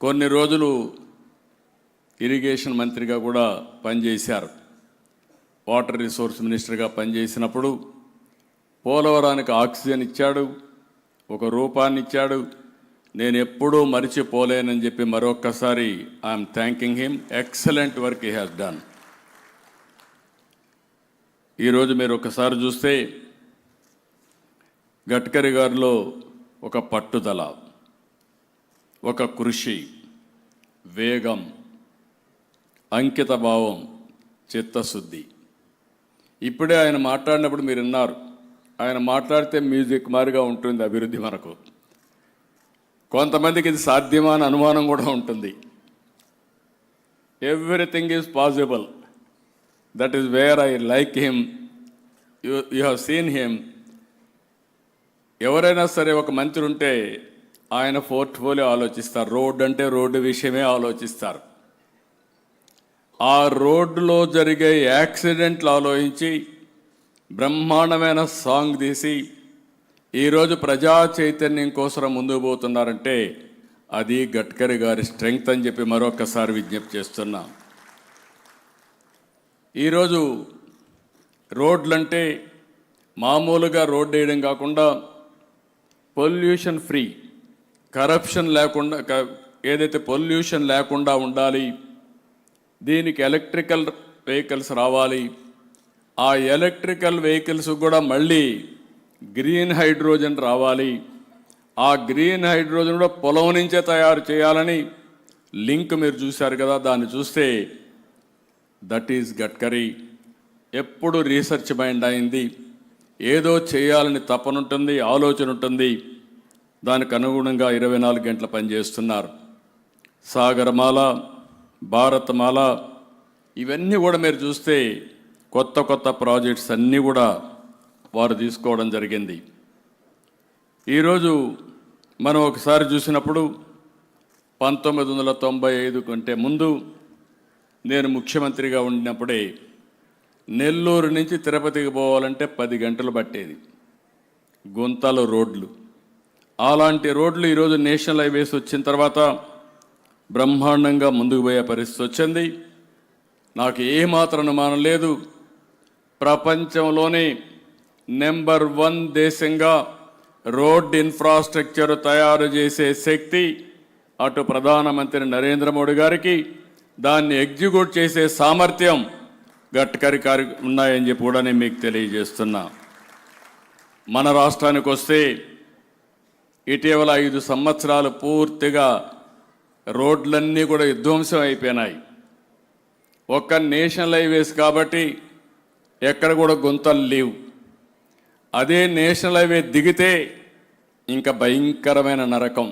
కొన్ని రోజులు ఇరిగేషన్ మంత్రిగా కూడా పనిచేశారు. వాటర్ రిసోర్స్ మినిస్టర్గా పనిచేసినప్పుడు పోలవరానికి ఆక్సిజన్ ఇచ్చాడు, ఒక రూపాన్ని ఇచ్చాడు. నేను ఎప్పుడూ మరిచిపోలేనని చెప్పి మరొక్కసారి I'm thanking him. Excellent work he has done. ఈరోజు మీరు ఒకసారి చూస్తే గడ్కరీ గారిలో ఒక పట్టుదల, ఒక కృషి, వేగం, అంకిత భావం, చిత్తశుద్ధి. ఇప్పుడే ఆయన మాట్లాడినప్పుడు మీరు విన్నారు. ఆయన మాట్లాడితే మ్యూజిక్ మారిగా ఉంటుంది అభివృద్ధి. మనకు కొంతమందికి ఇది సాధ్యమా అని అనుమానం కూడా ఉంటుంది. Everything is possible. That is where I like him. You have seen him. ఎవరైనా సరే ఒక మంత్రి ఉంటే ఆయన పోర్ట్ఫోలియో ఆలోచిస్తారు. రోడ్డు అంటే రోడ్డు విషయమే ఆలోచిస్తారు. ఆ రోడ్డులో జరిగే యాక్సిడెంట్లు ఆలోచించి బ్రహ్మాండమైన సాంగ్ తీసి ఈరోజు ప్రజా చైతన్యం కోసం ముందుకు పోతున్నారంటే అది గడ్కరీ గారి స్ట్రెంగ్త్ అని చెప్పి మరొకసారి విజ్ఞప్తి చేస్తున్నా. ఈరోజు రోడ్లంటే మామూలుగా రోడ్డు వేయడం కాకుండా పొల్యూషన్ ఫ్రీ, కరప్షన్ లేకుండా, ఏదైతే పొల్యూషన్ లేకుండా ఉండాలి, దీనికి ఎలక్ట్రికల్ వెహికల్స్ రావాలి. ఆ ఎలక్ట్రికల్ వెహికల్స్ కూడా మళ్ళీ గ్రీన్ హైడ్రోజన్ రావాలి. ఆ గ్రీన్ హైడ్రోజన్ కూడా పొలం నుంచే తయారు చేయాలని లింక్ మీరు చూశారు కదా. దాన్ని చూస్తే దట్ ఈజ్ గడ్కరీ. ఎప్పుడు రీసెర్చ్ మైండ్ అయింది. ఏదో చేయాలని తపనుంటుంది, ఆలోచన ఉంటుంది. దానికి అనుగుణంగా 24 గంటల పనిచేస్తున్నారు. సాగరమాల, భారతమాల, ఇవన్నీ కూడా మీరు చూస్తే కొత్త కొత్త ప్రాజెక్ట్స్ అన్నీ కూడా వారు తీసుకోవడం జరిగింది. ఈరోజు మనం ఒకసారి చూసినప్పుడు 1995 కంటే ముందు నేను ముఖ్యమంత్రిగా ఉండినప్పుడే నెల్లూరు నుంచి తిరుపతికి పోవాలంటే 10 గంటలు పట్టేది. గుంతలు రోడ్లు. అలాంటి రోడ్లు ఈరోజు నేషనల్ హైవేస్ వచ్చిన తర్వాత బ్రహ్మాండంగా ముందుకు పోయే పరిస్థితి వచ్చింది. నాకు ఏమాత్రం అనుమానం లేదు, ప్రపంచంలోనే నెంబర్ 1 దేశంగా రోడ్ ఇన్ఫ్రాస్ట్రక్చర్ తయారు చేసే శక్తి అటు ప్రధానమంత్రి నరేంద్ర మోడీ గారికి, దాన్ని ఎగ్జిక్యూట్ చేసే సామర్థ్యం గడ్కరీ గారికి ఉన్నాయని చెప్పి కూడా నేను మీకు తెలియజేస్తున్నా. మన రాష్ట్రానికి వస్తే ఇటీవల 5 సంవత్సరాలు పూర్తిగా రోడ్లన్నీ కూడా విధ్వంసం అయిపోయినాయి. ఒక్క నేషనల్ హైవేస్ కాబట్టి ఎక్కడ కూడా గుంతలు లేవు. అదే నేషనల్ హైవే దిగితే ఇంకా భయంకరమైన నరకం.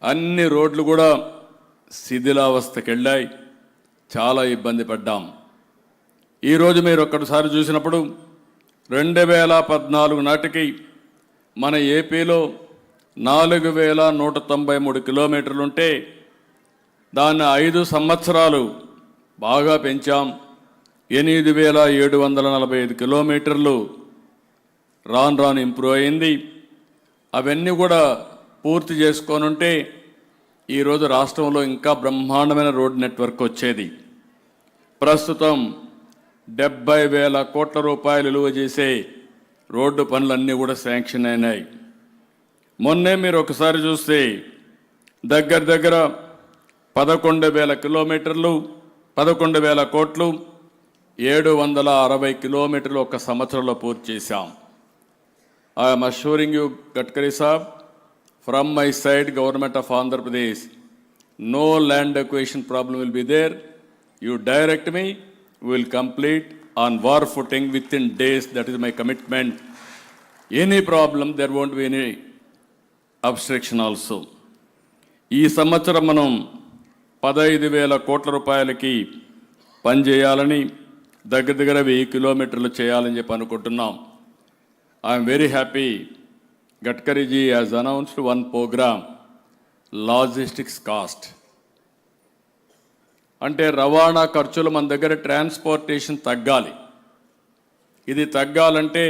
అన్ని రోడ్లు కూడా శిథిలావస్థకి వెళ్ళాయి. చాలా ఇబ్బంది పడ్డాం. ఈరోజు మీరు ఒక్కసారి చూసినప్పుడు 2014 నాటికి మన ఏపీలో 4193 కిలోమీటర్లు ఉంటే దాన్ని 5 సంవత్సరాలు బాగా పెంచాం. 8745 కిలోమీటర్లు రాను ఇంప్రూవ్ అయింది. అవన్నీ కూడా పూర్తి చేసుకొని ఉంటే ఈరోజు రాష్ట్రంలో ఇంకా బ్రహ్మాండమైన రోడ్ నెట్వర్క్ వచ్చేది. ప్రస్తుతం 70,000 కోట్ల రూపాయలు విలువ చేసే రోడ్డు పనులన్నీ కూడా శాంక్షన్ అయినాయి. మొన్నే మీరు ఒకసారి చూస్తే దగ్గర 11,000 కిలోమీటర్లు, 11,000 కోట్లు, 760 కిలోమీటర్లు ఒక సంవత్సరంలో పూర్తి చేశాం. I'm assuring you Gadkari Saab, from my side government of Andhra Pradesh, no land equation problem will be there. You direct me, will complete on war footing with in days. That is my commitment. Any problem, there won't be any abstraction also. ఈ సంవత్సరం మనం 15,000 కోట్ల రూపాయలకి పనిచేయాలని, దగ్గర 1000 కిలోమీటర్లు చేయాలని చెప్పి అనుకుంటున్నాం. I'm very happy. Gadkariji has announced 1 programme, logistics cost. అంటే రవాణా ఖర్చులు మన దగ్గర ట్రాన్స్పోర్టేషన్ తగ్గాలి. ఇది తగ్గాలంటే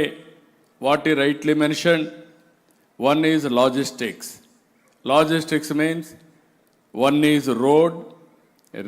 వాట్ ఈ rightly mention, one is logistics. Logistics means One is road, rail,